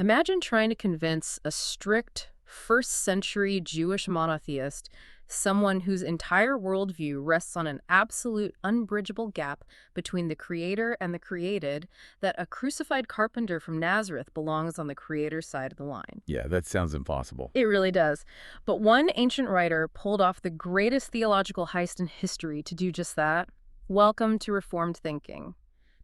Imagine trying to convince a strict first-century Jewish monotheist, someone whose entire worldview rests on an absolute unbridgeable gap between the creator and the created, that a crucified carpenter from Nazareth belongs on the creator's side of the line. Yeah, that sounds impossible. It really does. But one ancient writer pulled off the greatest theological heist in history to do just that. Welcome to Reformed thinking.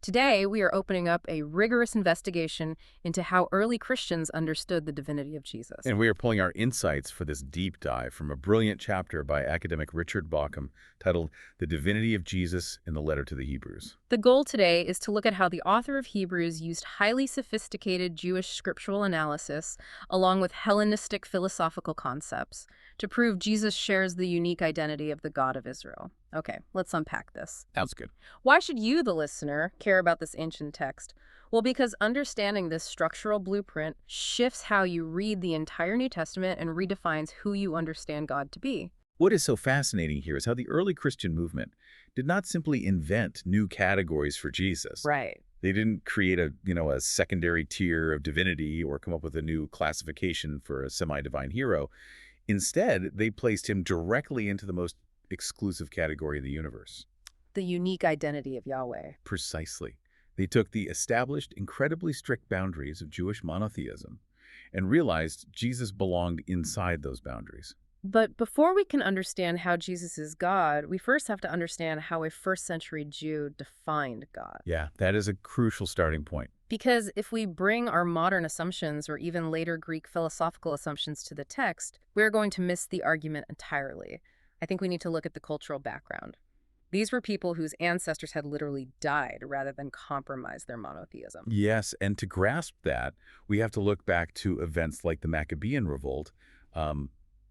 Today, we are opening up a rigorous investigation into how early Christians understood the divinity of Jesus. And we are pulling our insights for this deep dive from a brilliant chapter by academic Richard Bauckham titled The Divinity of Jesus in the Letter to the Hebrews. The goal today is to look at how the author of Hebrews used highly sophisticated Jewish scriptural analysis along with Hellenistic philosophical concepts to prove Jesus shares the unique identity of the God of Israel. Okay, let's unpack this. Sounds good. Why should you, the listener, care about this ancient text? Well, because understanding this structural blueprint shifts how you read the entire New Testament and redefines who you understand God to be. What is so fascinating here is how the early Christian movement did not simply invent new categories for Jesus. Right. They didn't create a secondary tier of divinity or come up with a new classification for a semi-divine hero. Instead, they placed him directly into the most exclusive category of the universe. The unique identity of Yahweh. Precisely. They took the established, incredibly strict boundaries of Jewish monotheism and realized Jesus belonged inside those boundaries. But before we can understand how Jesus is God, we first have to understand how a first-century Jew defined God. Yeah, that is a crucial starting point. Because if we bring our modern assumptions or even later Greek philosophical assumptions to the text, we're going to miss the argument entirely. I think we need to look at the cultural background. These were people whose ancestors had literally died rather than compromise their monotheism. Yes, and to grasp that, we have to look back to events like the Maccabean revolt,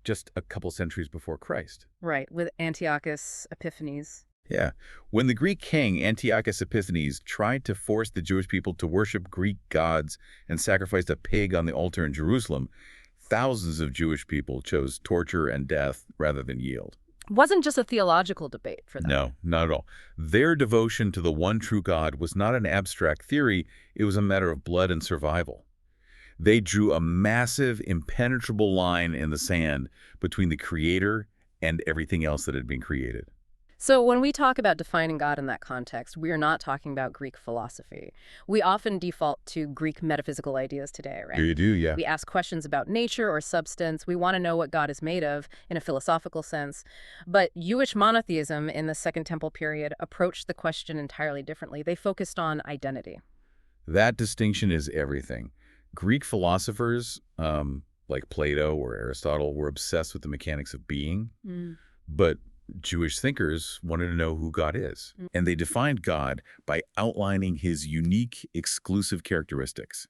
just a couple centuries before Christ. Right, with Antiochus Epiphanes. Yeah. When the Greek king Antiochus Epiphanes tried to force the Jewish people to worship Greek gods and sacrificed a pig on the altar in Jerusalem, thousands of Jewish people chose torture and death rather than yield. It wasn't just a theological debate for them. No, not at all. Their devotion to the one true God was not an abstract theory, it was a matter of blood and survival. They drew a massive, impenetrable line in the sand between the Creator and everything else that had been created. So when we talk about defining God in that context, we are not talking about Greek philosophy. We often default to Greek metaphysical ideas today, right? You do, yeah. We ask questions about nature or substance. We want to know what God is made of in a philosophical sense. But Jewish monotheism in the Second Temple period approached the question entirely differently. They focused on identity. That distinction is everything. Greek philosophers, like Plato or Aristotle, were obsessed with the mechanics of being. But Jewish thinkers wanted to know who God is, and they defined God by outlining his unique, exclusive characteristics.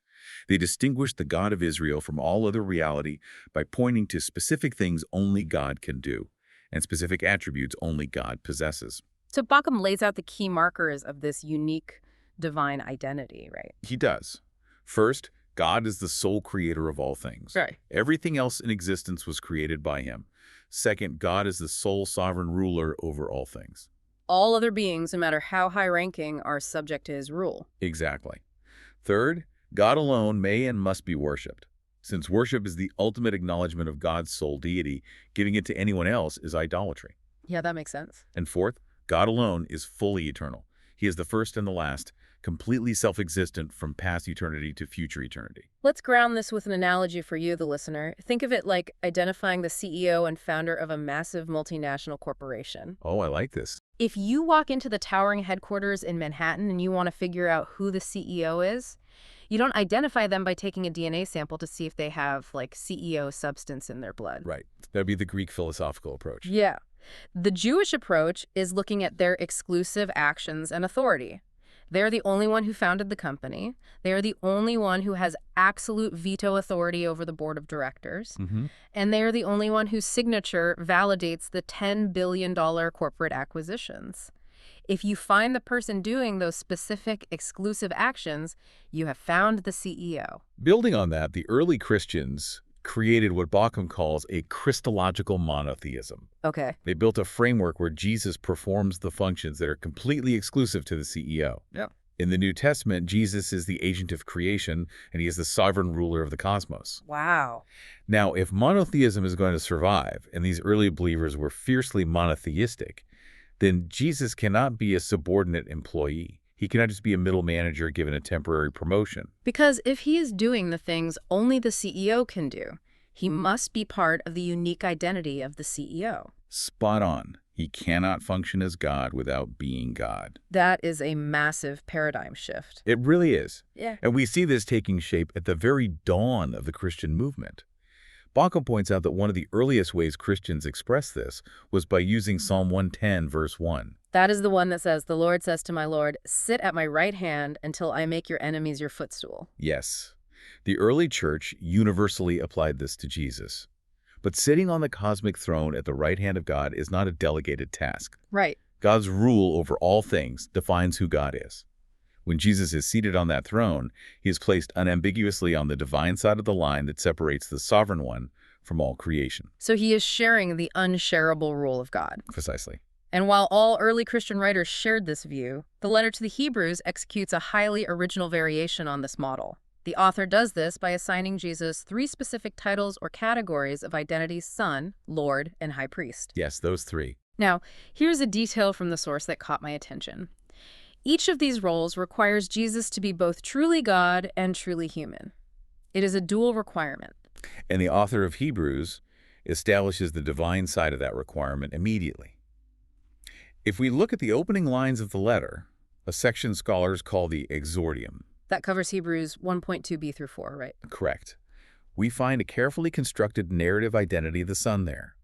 They distinguished the God of Israel from all other reality by pointing to specific things only God can do, and specific attributes only God possesses. So Bauckham lays out the key markers of this unique divine identity, right? He does. First, God is the sole creator of all things. Right. Everything else in existence was created by him. Second, God is the sole sovereign ruler over all things. All other beings, no matter how high-ranking, are subject to his rule. Exactly. Third, God alone may and must be worshipped. Since worship is the ultimate acknowledgement of God's sole deity, giving it to anyone else is idolatry. Yeah, that makes sense. And fourth, God alone is fully eternal. He is the first and the last, completely self-existent from past eternity to future eternity. Let's ground this with an analogy for you, the listener. Think of it like identifying the CEO and founder of a massive multinational corporation. Oh, I like this. If you walk into the towering headquarters in Manhattan and you want to figure out who the CEO is, you don't identify them by taking a DNA sample to see if they have, like, CEO substance in their blood. Right. That would be the Greek philosophical approach. Yeah. The Jewish approach is looking at their exclusive actions and authority. They're the only one who founded the company. They're the only one who has absolute veto authority over the board of directors. And they're the only one whose signature validates the $10 billion corporate acquisitions. If you find the person doing those specific exclusive actions, you have found the CEO. Building on that, the early Christians created what Bauckham calls a Christological monotheism. Okay. They built a framework where Jesus performs the functions that are completely exclusive to the CEO. Yeah. In the New Testament, Jesus is the agent of creation, and he is the sovereign ruler of the cosmos. Wow. Now, if monotheism is going to survive, and these early believers were fiercely monotheistic, then Jesus cannot be a subordinate employee. He cannot just be a middle manager given a temporary promotion. Because if he is doing the things only the CEO can do, he must be part of the unique identity of the CEO. Spot on. He cannot function as God without being God. That is a massive paradigm shift. It really is. Yeah. And we see this taking shape at the very dawn of the Christian movement. Bauckham points out that one of the earliest ways Christians express this was by using Psalm 110, verse 1. That is the one that says, "The Lord says to my Lord, sit at my right hand until I make your enemies your footstool." Yes, the early church universally applied this to Jesus. But sitting on the cosmic throne at the right hand of God is not a delegated task. Right. God's rule over all things defines who God is. When Jesus is seated on that throne, he is placed unambiguously on the divine side of the line that separates the sovereign one from all creation. So he is sharing the unshareable rule of God. Precisely. And while all early Christian writers shared this view, the letter to the Hebrews executes a highly original variation on this model. The author does this by assigning Jesus 3 specific titles or categories of identity: Son, Lord, and High Priest. Yes, those 3. Now, here's a detail from the source that caught my attention. Each of these roles requires Jesus to be both truly God and truly human. It is a dual requirement. And the author of Hebrews establishes the divine side of that requirement immediately. If we look at the opening lines of the letter, a section scholars call the exordium. That covers Hebrews 1.2b through 4, right? Correct. We find a carefully constructed narrative identity of the Son there.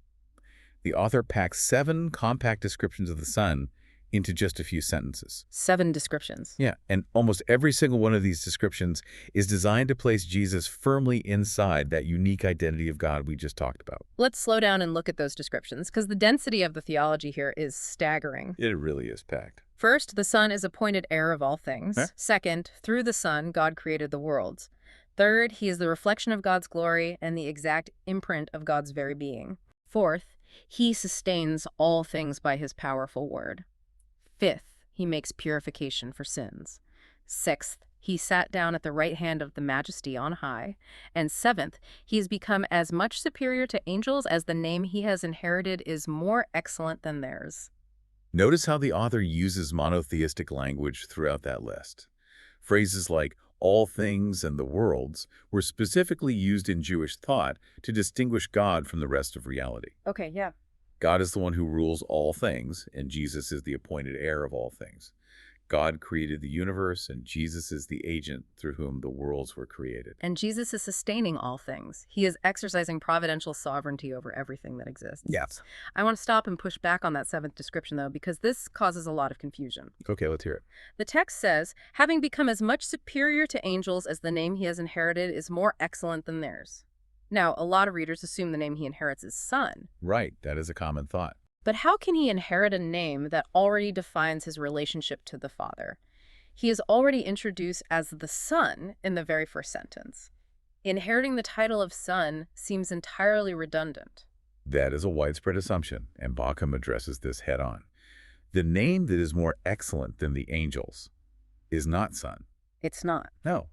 The author packs 7 compact descriptions of the Son into just a few sentences. 7 descriptions. Yeah, and almost every single one of these descriptions is designed to place Jesus firmly inside that unique identity of God we just talked about. Let's slow down and look at those descriptions, because the density of the theology here is staggering. It really is packed. First, the Son is appointed heir of all things. Huh? Second, through the Son, God created the worlds. Third, he is the reflection of God's glory and the exact imprint of God's very being. Fourth, he sustains all things by his powerful word. Fifth, he makes purification for sins. Sixth, he sat down at the right hand of the Majesty on high. And seventh, he has become as much superior to angels as the name he has inherited is more excellent than theirs. Notice how the author uses monotheistic language throughout that list. Phrases like all things and the worlds were specifically used in Jewish thought to distinguish God from the rest of reality. Okay, yeah. God is the one who rules all things, and Jesus is the appointed heir of all things. God created the universe, and Jesus is the agent through whom the worlds were created. And Jesus is sustaining all things. He is exercising providential sovereignty over everything that exists. Yes. I want to stop and push back on that 7th description, though, because this causes a lot of confusion. Okay, let's hear it. The text says, having become as much superior to angels as the name he has inherited is more excellent than theirs. Now, a lot of readers assume the name he inherits is Son. Right, that is a common thought. But how can he inherit a name that already defines his relationship to the Father? He is already introduced as the Son in the very first sentence. Inheriting the title of Son seems entirely redundant. That is a widespread assumption, and Bauckham addresses this head-on. The name that is more excellent than the angels is not Son. It's not. No.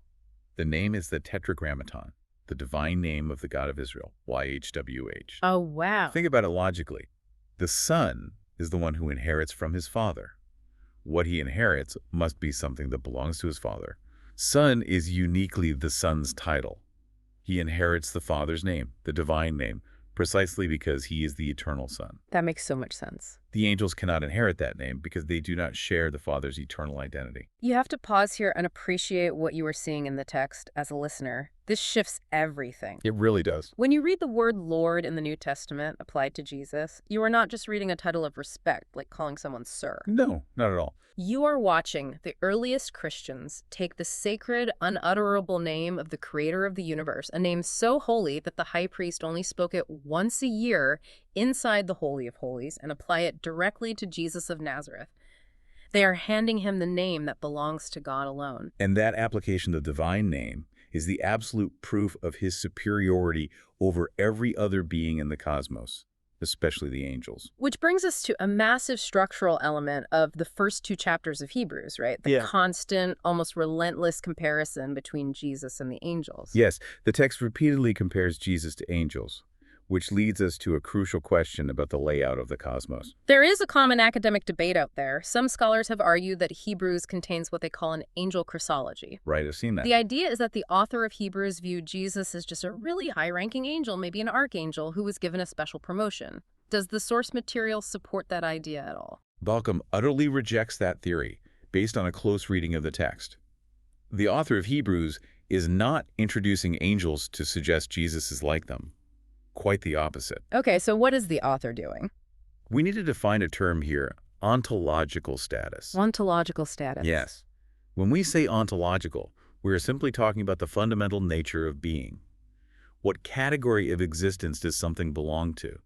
The name is the Tetragrammaton, the divine name of the God of Israel, YHWH. Oh, wow. Think about it logically. The Son is the one who inherits from his Father. What he inherits must be something that belongs to his Father. Son is uniquely the Son's title. He inherits the Father's name, the divine name, precisely because he is the eternal Son. That makes so much sense. The angels cannot inherit that name because they do not share the Father's eternal identity. You have to pause here and appreciate what you are seeing in the text as a listener. This shifts everything. It really does. When you read the word Lord in the New Testament applied to Jesus, you are not just reading a title of respect, like calling someone sir. No, not at all. You are watching the earliest Christians take the sacred, unutterable name of the creator of the universe, a name so holy that the high priest only spoke it once a year inside the Holy of Holies, and apply it directly to Jesus of Nazareth. They are handing him the name that belongs to God alone. And that application of the divine name is the absolute proof of his superiority over every other being in the cosmos. especially the angels. Which brings us to a massive structural element of the first two chapters of Hebrews, right? The constant, almost relentless comparison between Jesus and the angels. Yes, the text repeatedly compares Jesus to angels, which leads us to a crucial question about the layout of the cosmos. There is a common academic debate out there. Some scholars have argued that Hebrews contains what they call an angel Christology. Right, I've seen that. The idea is that the author of Hebrews viewed Jesus as just a really high-ranking angel, maybe an archangel, who was given a special promotion. Does the source material support that idea at all? Bauckham utterly rejects that theory, based on a close reading of the text. The author of Hebrews is not introducing angels to suggest Jesus is like them. Quite the opposite. Okay, so what is the author doing? We need to define a term here, ontological status. Ontological status. Yes. When we say ontological, we are simply talking about the fundamental nature of being. What category of existence does something belong to?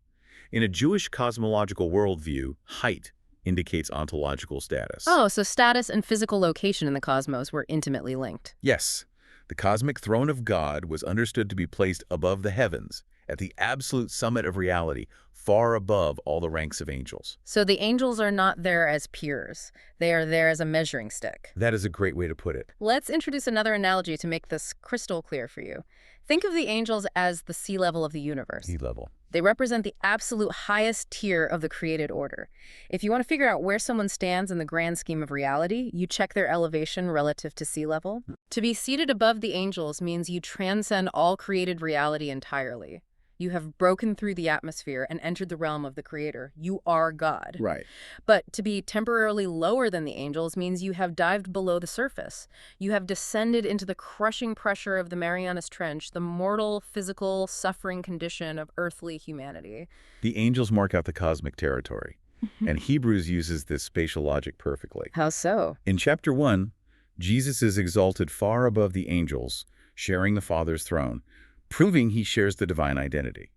In a Jewish cosmological worldview, height indicates ontological status. Oh, so status and physical location in the cosmos were intimately linked. Yes. The cosmic throne of God was understood to be placed above the heavens, at the absolute summit of reality, far above all the ranks of angels. So the angels are not there as peers. They are there as a measuring stick. That is a great way to put it. Let's introduce another analogy to make this crystal clear for you. Think of the angels as the sea level of the universe. Sea level. They represent the absolute highest tier of the created order. If you want to figure out where someone stands in the grand scheme of reality, you check their elevation relative to sea level. To be seated above the angels means you transcend all created reality entirely. You have broken through the atmosphere and entered the realm of the Creator. You are God. Right. But to be temporarily lower than the angels means you have dived below the surface. You have descended into the crushing pressure of the Marianas Trench, the mortal, physical, suffering condition of earthly humanity. The angels mark out the cosmic territory, and Hebrews uses this spatial logic perfectly. How so? In chapter 1, Jesus is exalted far above the angels, sharing the Father's throne, proving he shares the divine identity.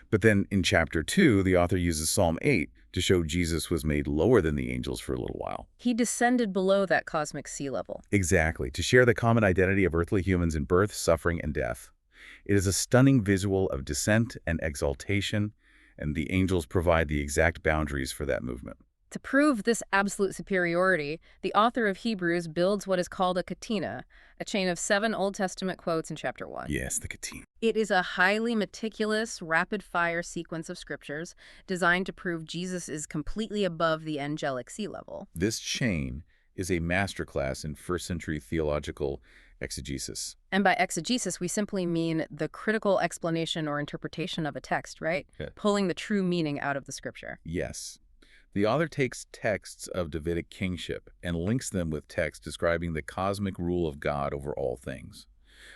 But then in chapter 2, the author uses Psalm 8 to show Jesus was made lower than the angels for a little while. He descended below that cosmic sea level. Exactly, to share the common identity of earthly humans in birth, suffering, and death. It is a stunning visual of descent and exaltation, and the angels provide the exact boundaries for that movement. To prove this absolute superiority, the author of Hebrews builds what is called a katina, a chain of 7 Old Testament quotes in chapter 1. Yes, the katina. It is a highly meticulous, rapid-fire sequence of scriptures designed to prove Jesus is completely above the angelic sea level. This chain is a masterclass in first-century theological exegesis. And by exegesis, we simply mean the critical explanation or interpretation of a text, right? Yeah. Pulling the true meaning out of the scripture. Yes. The author takes texts of Davidic kingship and links them with texts describing the cosmic rule of God over all things.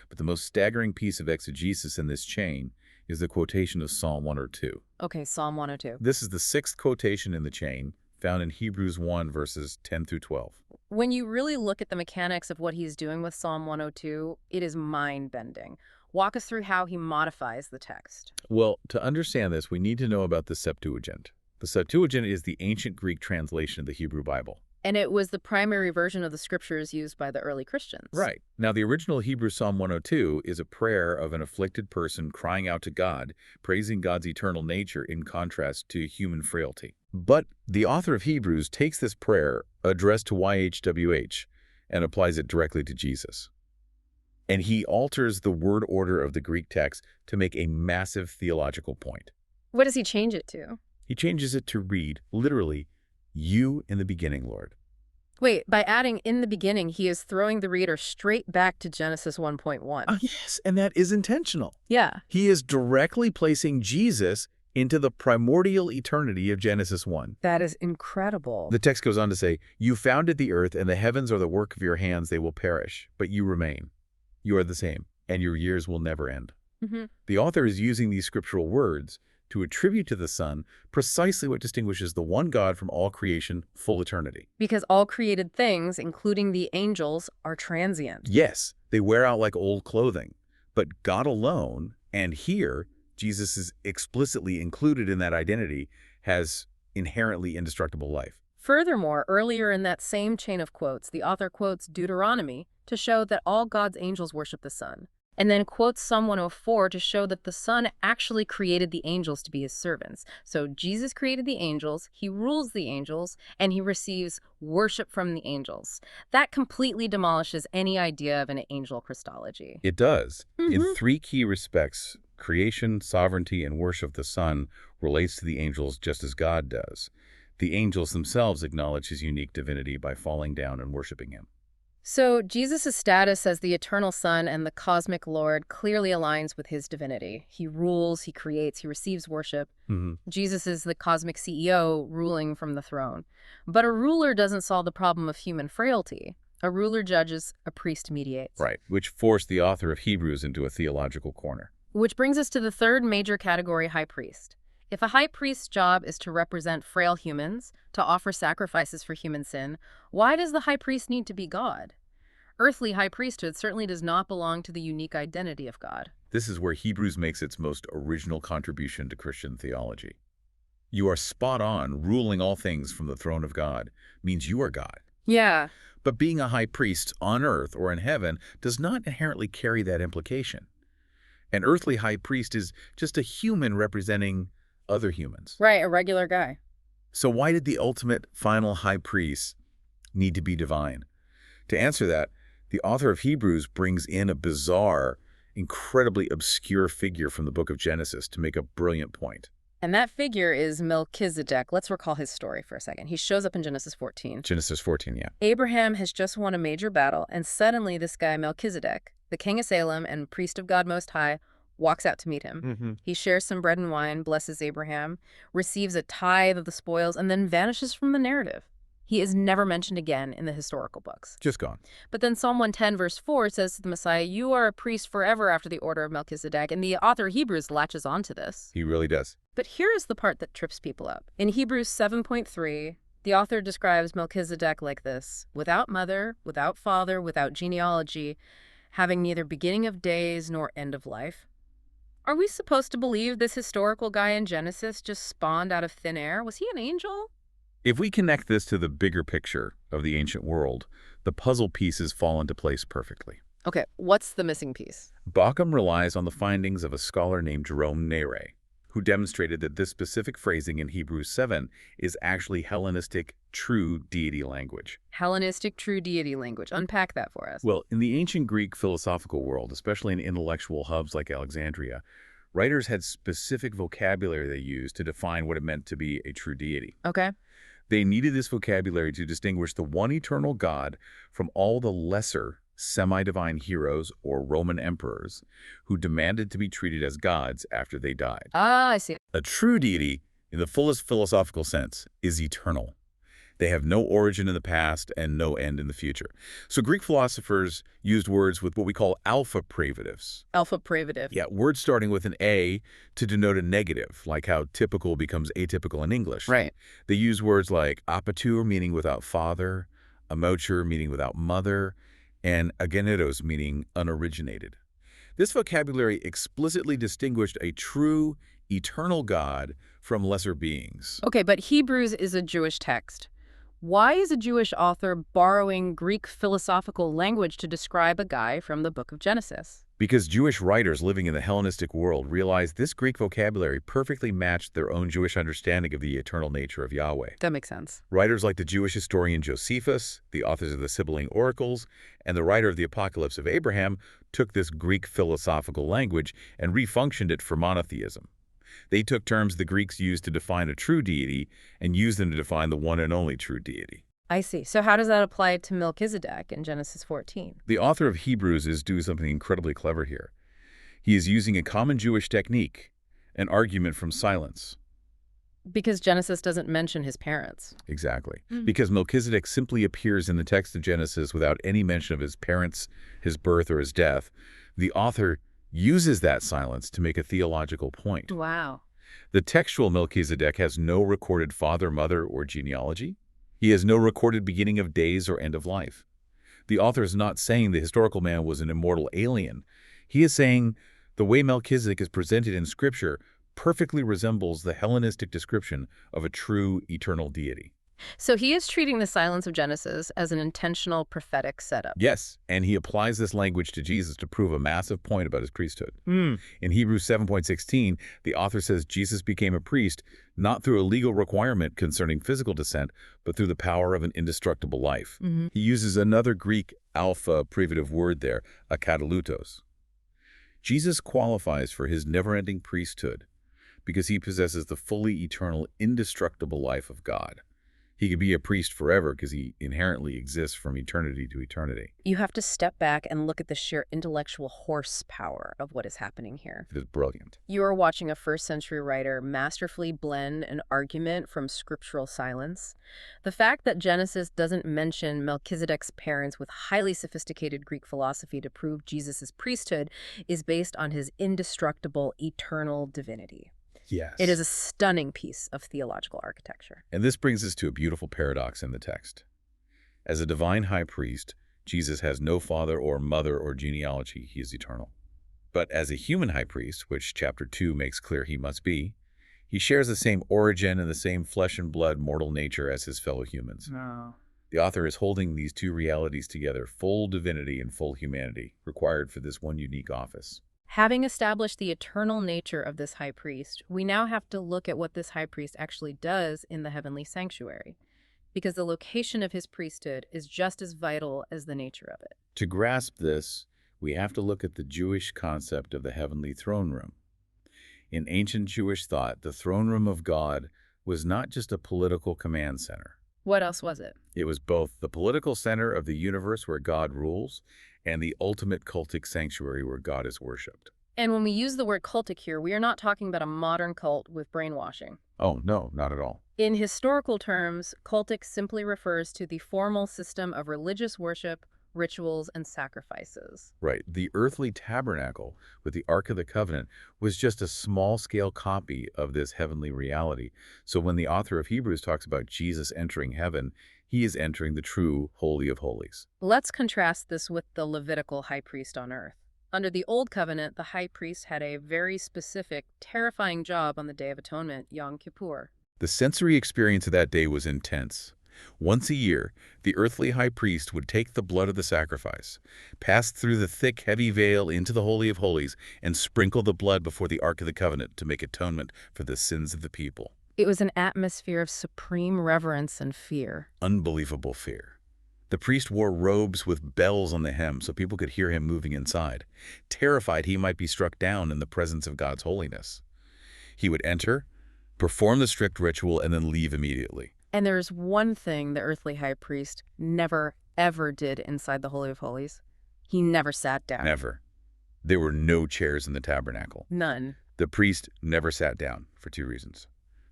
But the most staggering piece of exegesis in this chain is the quotation of Psalm 102. Okay, Psalm 102. This is the 6th quotation in the chain, found in Hebrews 1, verses 10 through 12. When you really look at the mechanics of what he's doing with Psalm 102, it is mind-bending. Walk us through how he modifies the text. Well, to understand this, we need to know about the Septuagint. The Septuagint is the ancient Greek translation of the Hebrew Bible. And it was the primary version of the scriptures used by the early Christians. Right. Now, the original Hebrew Psalm 102 is a prayer of an afflicted person crying out to God, praising God's eternal nature in contrast to human frailty. But the author of Hebrews takes this prayer, addressed to YHWH, and applies it directly to Jesus. And he alters the word order of the Greek text to make a massive theological point. What does he change it to? He changes it to read, literally, "You in the beginning, Lord." Wait, by adding "in the beginning," he is throwing the reader straight back to Genesis 1.1. Oh, yes, and that is intentional. Yeah. He is directly placing Jesus into the primordial eternity of Genesis 1. That is incredible. The text goes on to say, "You founded the earth, and the heavens are the work of your hands. They will perish, but you remain. You are the same, and your years will never end." The author is using these scriptural words to attribute to the Son precisely what distinguishes the one God from all creation, full eternity. Because all created things, including the angels, are transient. Yes, they wear out like old clothing, but God alone, and here, Jesus is explicitly included in that identity, has inherently indestructible life. Furthermore, earlier in that same chain of quotes, the author quotes Deuteronomy to show that all God's angels worship the Son. and then quotes Psalm 104 to show that the Son actually created the angels to be his servants. So Jesus created the angels, he rules the angels, and he receives worship from the angels. That completely demolishes any idea of an angel Christology. It does. In Mhm. three key respects, creation, sovereignty, and worship of the Son relates to the angels just as God does. The angels themselves acknowledge his unique divinity by falling down and worshiping him. So Jesus' status as the eternal Son and the cosmic Lord clearly aligns with his divinity. He rules, he creates, he receives worship. Jesus is the cosmic CEO ruling from the throne. But a ruler doesn't solve the problem of human frailty. A ruler judges, a priest mediates. Right, which forced the author of Hebrews into a theological corner. Which brings us to the third major category, high priest. If a high priest's job is to represent frail humans, to offer sacrifices for human sin, why does the high priest need to be God? Earthly high priesthood certainly does not belong to the unique identity of God. This is where Hebrews makes its most original contribution to Christian theology. You are spot on. Ruling all things from the throne of God means you are God. Yeah. But being a high priest on earth or in heaven does not inherently carry that implication. An earthly high priest is just a human representing other humans. Right, a regular guy. So why did the ultimate final high priest need to be divine? To answer that, the author of Hebrews brings in a bizarre, incredibly obscure figure from the book of Genesis to make a brilliant point. And that figure is Melchizedek. Let's recall his story for a second. He shows up in Genesis 14. Genesis 14, yeah. Abraham has just won a major battle, and suddenly this guy Melchizedek, the king of Salem and priest of God Most High, walks out to meet him. He shares some bread and wine, blesses Abraham, receives a tithe of the spoils, and then vanishes from the narrative. He is never mentioned again in the historical books. Just gone. But then Psalm 110 verse 4 says to the Messiah, "You are a priest forever after the order of Melchizedek," and the author of Hebrews latches onto this. He really does. But here is the part that trips people up. In Hebrews 7.3, the author describes Melchizedek like this: without mother, without father, without genealogy, having neither beginning of days nor end of life. Are we supposed to believe this historical guy in Genesis just spawned out of thin air? Was he an angel? If we connect this to the bigger picture of the ancient world, the puzzle pieces fall into place perfectly. Okay, what's the missing piece? Bauckham relies on the findings of a scholar named Jerome Nere, who demonstrated that this specific phrasing in Hebrews 7 is actually Hellenistic true deity language. Hellenistic true deity language. Unpack that for us. Well, in the ancient Greek philosophical world, especially in intellectual hubs like Alexandria, writers had specific vocabulary they used to define what it meant to be a true deity. Okay. They needed this vocabulary to distinguish the one eternal God from all the lesser semi-divine heroes or Roman emperors who demanded to be treated as gods after they died. Ah, I see. A true deity, in the fullest philosophical sense, is eternal. They have no origin in the past and no end in the future. So Greek philosophers used words with what we call alpha privatives. Alpha privative. Yeah, words starting with an A to denote a negative, like how typical becomes atypical in English. Right. They use words like apatur, meaning without father, amotur, meaning without mother, and agenetos, meaning unoriginated. This vocabulary explicitly distinguished a true, eternal God from lesser beings. Okay, but Hebrews is a Jewish text. Why is a Jewish author borrowing Greek philosophical language to describe a guy from the book of Genesis? Because Jewish writers living in the Hellenistic world realized this Greek vocabulary perfectly matched their own Jewish understanding of the eternal nature of Yahweh. That makes sense. Writers like the Jewish historian Josephus, the authors of the Sibylline Oracles, and the writer of the Apocalypse of Abraham took this Greek philosophical language and refunctioned it for monotheism. They took terms the Greeks used to define a true deity and used them to define the one and only true deity. I see. So how does that apply to Melchizedek in Genesis 14? The author of Hebrews is doing something incredibly clever here. He is using a common Jewish technique, an argument from silence. Because Genesis doesn't mention his parents. Exactly. Because Melchizedek simply appears in the text of Genesis without any mention of his parents, his birth, or his death, the author uses that silence to make a theological point. Wow. The textual Melchizedek has no recorded father, mother, or genealogy. He has no recorded beginning of days or end of life. The author is not saying the historical man was an immortal alien. He is saying the way Melchizedek is presented in Scripture perfectly resembles the Hellenistic description of a true eternal deity. So he is treating the silence of Genesis as an intentional prophetic setup. Yes, and he applies this language to Jesus to prove a massive point about his priesthood. In Hebrews 7:16, the author says Jesus became a priest not through a legal requirement concerning physical descent, but through the power of an indestructible life. He uses another Greek alpha privative word there, akatalutos. Jesus qualifies for his never-ending priesthood because he possesses the fully eternal, indestructible life of God. He could be a priest forever because he inherently exists from eternity to eternity. You have to step back and look at the sheer intellectual horsepower of what is happening here. It is brilliant. You are watching a first-century writer masterfully blend an argument from scriptural silence. The fact that Genesis doesn't mention Melchizedek's parents with highly sophisticated Greek philosophy to prove Jesus' priesthood is based on his indestructible, eternal divinity. Yes. It is a stunning piece of theological architecture. And this brings us to a beautiful paradox in the text. As a divine high priest, Jesus has no father or mother or genealogy. He is eternal. But as a human high priest, which chapter 2 makes clear he must be, he shares the same origin and the same flesh and blood mortal nature as his fellow humans. No. The author is holding these two realities together, full divinity and full humanity, required for this one unique office. Having established the eternal nature of this high priest, we now have to look at what this high priest actually does in the heavenly sanctuary, because the location of his priesthood is just as vital as the nature of it. To grasp this, we have to look at the Jewish concept of the heavenly throne room. In ancient Jewish thought, the throne room of God was not just a political command center. What else was it? It was both the political center of the universe where God rules and the ultimate cultic sanctuary where God is worshipped. And when we use the word cultic here, we are not talking about a modern cult with brainwashing. Oh, no, not at all. In historical terms, cultic simply refers to the formal system of religious worship, rituals, and sacrifices. Right. The earthly tabernacle with the Ark of the Covenant was just a small-scale copy of this heavenly reality. So when the author of Hebrews talks about Jesus entering heaven, he is entering the true Holy of Holies. Let's contrast this with the Levitical high priest on earth. Under the Old Covenant, the high priest had a very specific, terrifying job on the Day of Atonement, Yom Kippur. The sensory experience of that day was intense. Once a year, the earthly high priest would take the blood of the sacrifice, pass through the thick, heavy veil into the Holy of Holies, and sprinkle the blood before the Ark of the Covenant to make atonement for the sins of the people. It was an atmosphere of supreme reverence and fear. Unbelievable fear. The priest wore robes with bells on the hem so people could hear him moving inside, terrified he might be struck down in the presence of God's holiness. He would enter, perform the strict ritual, and then leave immediately. And there's one thing the earthly high priest never, ever did inside the Holy of Holies. He never sat down. Never. There were no chairs in the tabernacle. None. The priest never sat down for two reasons.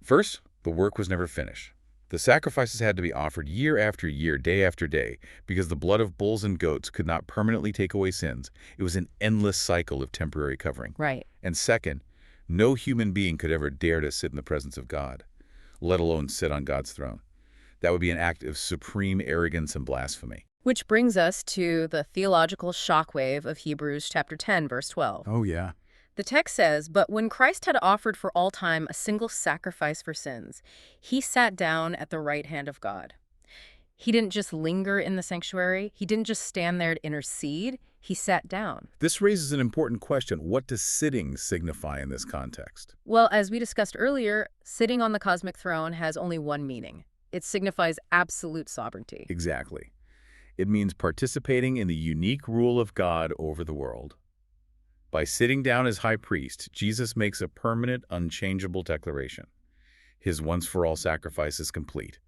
First, the work was never finished. The sacrifices had to be offered year after year, day after day, because the blood of bulls and goats could not permanently take away sins. It was an endless cycle of temporary covering. Right. And second, no human being could ever dare to sit in the presence of God, let alone sit on God's throne. That would be an act of supreme arrogance and blasphemy. Which brings us to the theological shockwave of Hebrews chapter 10, verse 12. Oh, yeah. The text says, "But when Christ had offered for all time a single sacrifice for sins, he sat down at the right hand of God." He didn't just linger in the sanctuary. He didn't just stand there to intercede. He sat down. This raises an important question. What does sitting signify in this context? Well, as we discussed earlier, sitting on the cosmic throne has only one meaning. It signifies absolute sovereignty. Exactly. It means participating in the unique rule of God over the world. By sitting down as high priest, Jesus makes a permanent, unchangeable declaration. His once-for-all sacrifice is complete.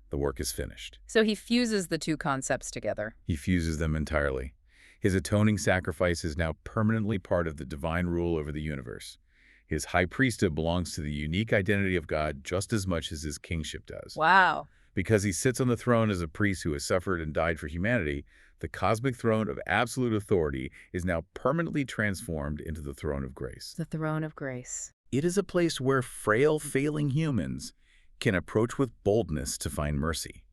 The work is finished. So he fuses the two concepts together. He fuses them entirely. His atoning sacrifice is now permanently part of the divine rule over the universe. His high priesthood belongs to the unique identity of God just as much as his kingship does. Wow. Because he sits on the throne as a priest who has suffered and died for humanity, the cosmic throne of absolute authority is now permanently transformed into the throne of grace. The throne of grace. It is a place where frail, failing humans can approach with boldness to find mercy,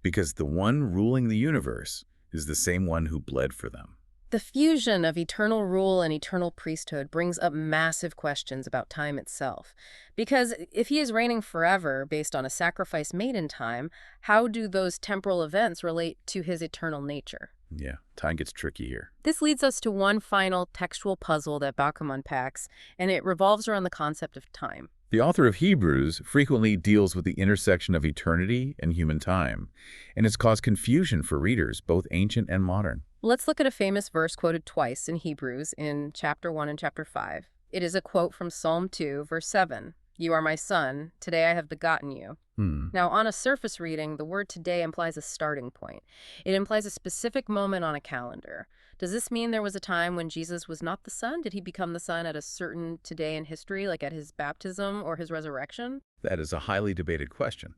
because the one ruling the universe is the same one who bled for them. The fusion of eternal rule and eternal priesthood brings up massive questions about time itself. Because if he is reigning forever based on a sacrifice made in time, how do those temporal events relate to his eternal nature? Yeah, time gets tricky here. This leads us to one final textual puzzle that Bauckham unpacks, and it revolves around the concept of time. The author of Hebrews frequently deals with the intersection of eternity and human time, and it's caused confusion for readers, both ancient and modern. Let's look at a famous verse quoted twice in Hebrews in chapter 1 and chapter 5. It is a quote from Psalm 2, verse 7. "You are my son, today I have begotten you." Now, on a surface reading, the word today implies a starting point. It implies a specific moment on a calendar. Does this mean there was a time when Jesus was not the son? Did he become the son at a certain today in history, like at his baptism or his resurrection? That is a highly debated question.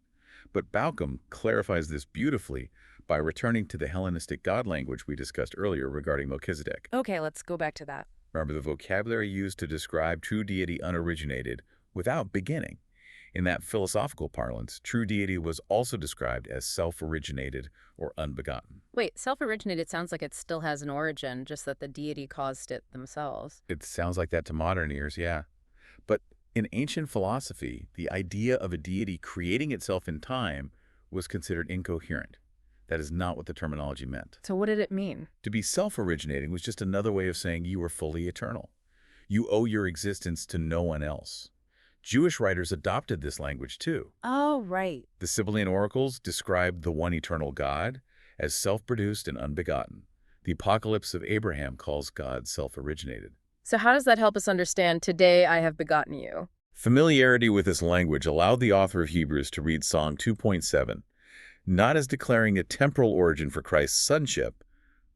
But Bauckham clarifies this beautifully by returning to the Hellenistic God language we discussed earlier regarding Melchizedek. Okay, let's go back to that. Remember, the vocabulary used to describe true deity unoriginated, without beginning. In that philosophical parlance, true deity was also described as self-originated or unbegotten. Wait, self-originated sounds like it still has an origin, just that the deity caused it themselves. It sounds like that to modern ears, yeah. But in ancient philosophy, the idea of a deity creating itself in time was considered incoherent. That is not what the terminology meant. So what did it mean? To be self-originating was just another way of saying you were fully eternal. You owe your existence to no one else. Jewish writers adopted this language too. Oh, right. The Sibylline oracles described the one eternal God as self-produced and unbegotten. The Apocalypse of Abraham calls God self-originated. So how does that help us understand, "Today I have begotten you"? Familiarity with this language allowed the author of Hebrews to read Psalm 2.7, not as declaring a temporal origin for Christ's sonship,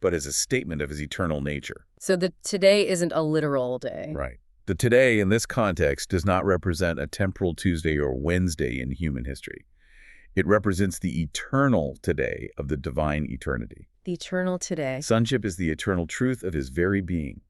but as a statement of his eternal nature. So the today isn't a literal day. Right. The today in this context does not represent a temporal Tuesday or Wednesday in human history. It represents the eternal today of the divine eternity. The eternal today. Sonship is the eternal truth of his very being.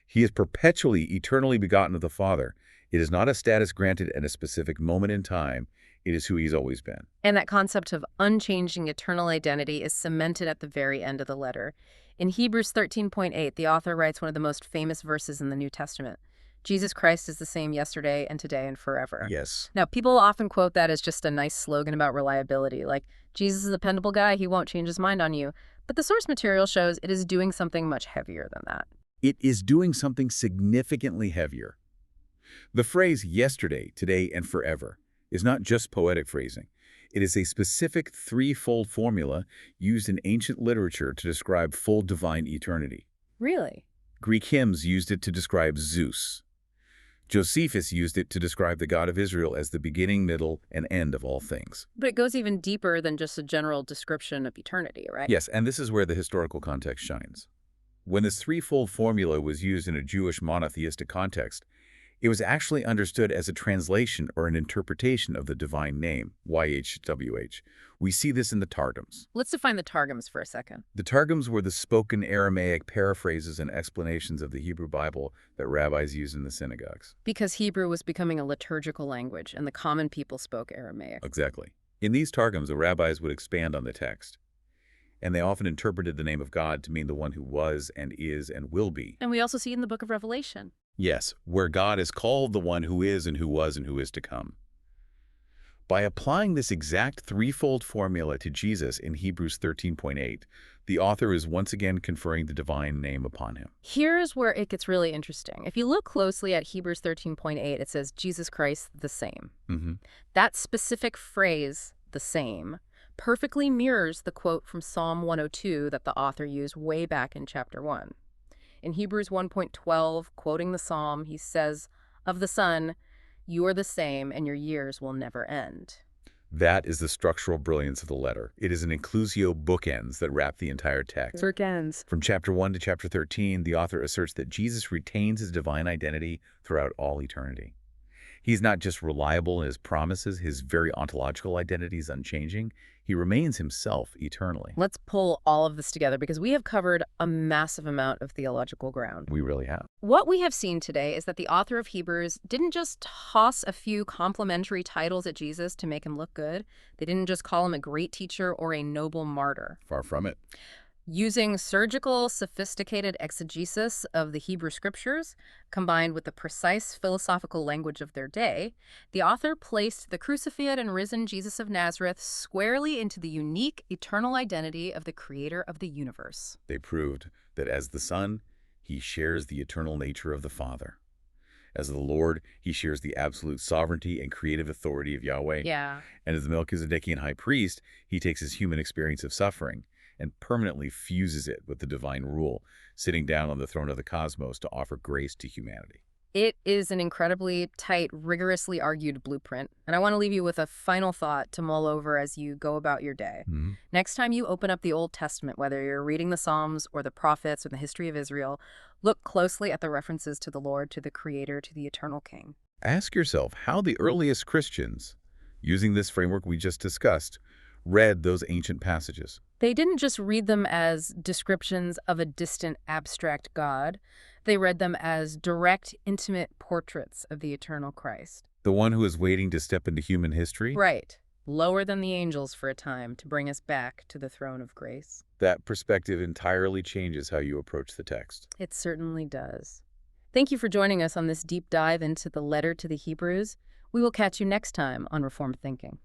He is perpetually, eternally begotten of the Father. It is not a status granted at a specific moment in time. It is who he's always been. And that concept of unchanging eternal identity is cemented at the very end of the letter. In Hebrews 13.8, the author writes one of the most famous verses in the New Testament. Jesus Christ is the same yesterday and today and forever. Yes. Now, people often quote that as just a nice slogan about reliability, like, Jesus is a dependable guy, he won't change his mind on you. But the source material shows it is doing something much heavier than that. It is doing something significantly heavier. The phrase yesterday, today, and forever is not just poetic phrasing. It is a specific threefold formula used in ancient literature to describe full divine eternity. Really? Greek hymns used it to describe Zeus. Josephus used it to describe the God of Israel as the beginning, middle, and end of all things. But it goes even deeper than just a general description of eternity, right? Yes, and this is where the historical context shines. When this threefold formula was used in a Jewish monotheistic context, it was actually understood as a translation or an interpretation of the divine name, YHWH. We see this in the Targums. Let's define the Targums for a second. The Targums were the spoken Aramaic paraphrases and explanations of the Hebrew Bible that rabbis used in the synagogues. Because Hebrew was becoming a liturgical language, and the common people spoke Aramaic. Exactly. In these Targums, the rabbis would expand on the text, and they often interpreted the name of God to mean the one who was and is and will be. And we also see it in the book of Revelation. Yes, where God is called the one who is and who was and who is to come. By applying this exact threefold formula to Jesus in Hebrews 13.8, the author is once again conferring the divine name upon him. Here's where it gets really interesting. If you look closely at Hebrews 13.8, it says, Jesus Christ the same. That specific phrase, the same, perfectly mirrors the quote from Psalm 102 that the author used way back in chapter 1. In Hebrews 1.12, quoting the psalm, he says, of the Son, you are the same and your years will never end. That is the structural brilliance of the letter. It is an inclusio bookends that wrap the entire text. Bookends. From chapter 1 to chapter 13, the author asserts that Jesus retains his divine identity throughout all eternity. He's not just reliable in his promises, his very ontological identity is unchanging. He remains himself eternally. Let's pull all of this together because we have covered a massive amount of theological ground. We really have. What we have seen today is that the author of Hebrews didn't just toss a few complimentary titles at Jesus to make him look good. They didn't just call him a great teacher or a noble martyr. Far from it. Using surgical, sophisticated exegesis of the Hebrew scriptures, combined with the precise philosophical language of their day, the author placed the crucified and risen Jesus of Nazareth squarely into the unique, eternal identity of the creator of the universe. They proved that as the Son, he shares the eternal nature of the Father. As the Lord, he shares the absolute sovereignty and creative authority of Yahweh. Yeah. And as the Melchizedekian high priest, he takes his human experience of suffering and permanently fuses it with the divine rule, sitting down on the throne of the cosmos to offer grace to humanity. It is an incredibly tight, rigorously argued blueprint, and I want to leave you with a final thought to mull over as you go about your day. Next time you open up the Old Testament, whether you're reading the Psalms or the prophets or the history of Israel, look closely at the references to the Lord, to the Creator, to the Eternal King. Ask yourself how the earliest Christians, using this framework we just discussed, read those ancient passages. They didn't just read them as descriptions of a distant, abstract God. They read them as direct, intimate portraits of the eternal Christ. The one who is waiting to step into human history? Right. Lower than the angels for a time to bring us back to the throne of grace. That perspective entirely changes how you approach the text. It certainly does. Thank you for joining us on this deep dive into the letter to the Hebrews. We will catch you next time on Reformed Thinking.